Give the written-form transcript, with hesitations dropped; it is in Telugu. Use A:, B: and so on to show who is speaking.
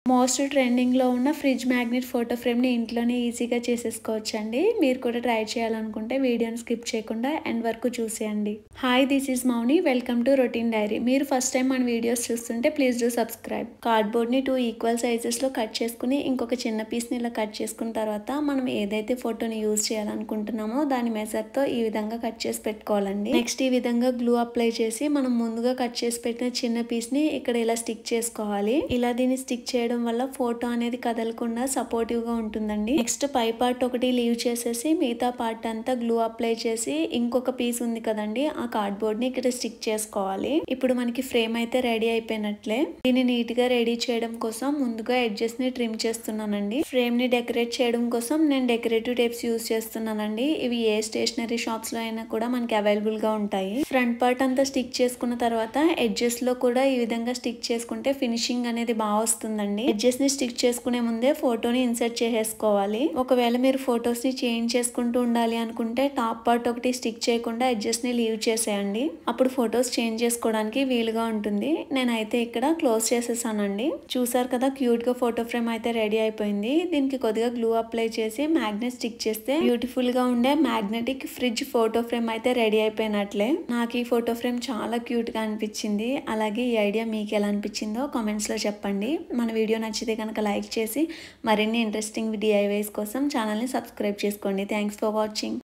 A: మోస్ట్ ట్రెండింగ్‌లో ఉన్న ఫ్రిడ్జ్ మ్యాగ్నెట్ ఫోటో ఫ్రేమ్‌ని ఇంట్లోనే ఈజీగా చేసేసుకోవచ్చండి. మీరు కూడా ట్రై చేయాలనుకుంటే వీడియోని స్కిప్ చేయకుండా ఎండ్ వరకు చూసేయండి. Hi this is Mouni. Welcome to routine diary. మీరు ఫస్ట్ టైం మన వీడియోస్ చూస్తుంటే ప్లీజ్ డూ సబ్స్క్రైబ్. కార్డ్‌బోర్డ్‌ని 2 ఈక్వల్ సైజెస్‌లో కట్ చేసుకుని ఇంకొక చిన్న పీస్‌ని ఇలా కట్ చేసుకున్న తర్వాత మనం ఏదైతే ఫోటోని యూజ్ చేయాలనుకుంటున్నామో దాని మెజర్‌తో ఈ విధంగా కట్ చేసి పెట్టుకోవాలండి. నెక్స్ట్ ఈ విధంగా గ్లూ అప్లై చేసి మనం ముందుగా కట్ చేసి పెట్టిన చిన్న పీస్‌ని ఇక్కడ ఇలా స్టిక్ చేసుకోవాలి. ఇలా దీన్ని స్టిక్ చేయడం వల్ల ఫోటో అనేది కదలకుండా సపోర్టివ్ గా ఉంటుందండి. నెక్స్ట్ పై పార్ట్ ఒకటి లీవ్ చేసేసి మిగతా పార్ట్ అంతా గ్లూ అప్లై చేసి ఇంకొక పీస్ ఉంది కదండి ఆ కార్డ్బోర్డ్ ని ఇక్కడ స్టిక్ చేసుకోవాలి. ఇప్పుడు మనకి ఫ్రేమ్ అయితే రెడీ అయిపోయినట్లే. దీన్ని నీట్ గా రెడీ చేయడం కోసం ముందుగా ఎడ్జెస్ ని ట్రిమ్ చేస్తున్నానండి. ఫ్రేమ్ ని డెకరేట్ చేయడం కోసం నేను డెకరేటివ్ టేప్స్ యూజ్ చేస్తున్నానండి. ఇవి ఏ స్టేషనరీ షాప్స్ లో అయినా కూడా మనకి అవైలబుల్ గా ఉంటాయి. ఫ్రంట్ పార్ట్ అంతా స్టిక్ చేసుకున్న తర్వాత ఎడ్జెస్ లో కూడా ఈ విధంగా స్టిక్ చేసుకుంటే ఫినిషింగ్ అనేది బాగా వస్తుందండి. ఎడ్జెస్ ని స్టిక్ చేసుకునే ముందే ఫోటోని ఇన్సర్ట్ చేసేసుకోవాలి. ఒకవేళ మీరు ఫొటోస్ ని చేంజ్ చేసుకుంటూ ఉండాలి అనుకుంటే టాప్ పార్ట్ ఒకటి స్టిక్ చేయకుండా ఎడ్జెస్ ని లీవ్ చేసేయండి. అప్పుడు ఫొటోస్ చేంజ్ చేసుకోవడానికి వీలుగా ఉంటుంది. నేనైతే ఇక్కడ క్లోజ్ చేసేసానండి. చూసారు కదా క్యూట్ గా ఫోటో ఫ్రేమ్ అయితే రెడీ అయిపోయింది. దీనికి కొద్దిగా గ్లూ అప్లై చేసి మ్యాగ్నెట్ స్టిక్ చేస్తే బ్యూటిఫుల్ గా ఉండే మ్యాగ్నెటిక్ ఫ్రిడ్జ్ ఫోటో ఫ్రేమ్ అయితే రెడీ అయిపోయినట్లే. నాకు ఈ ఫోటో ఫ్రేమ్ చాలా క్యూట్ గా అనిపించింది. అలాగే ఈ ఐడియా మీకు ఎలా అనిపించిందో కామెంట్స్ లో చెప్పండి. మన వీడియో నచ్చితే కనుక లైక్ చేసి మరిన్ని ఇంట్రెస్టింగ్ DIYs కోసం ఛానల్ని సబ్స్క్రైబ్ చేసుకోండి. Thanks for watching.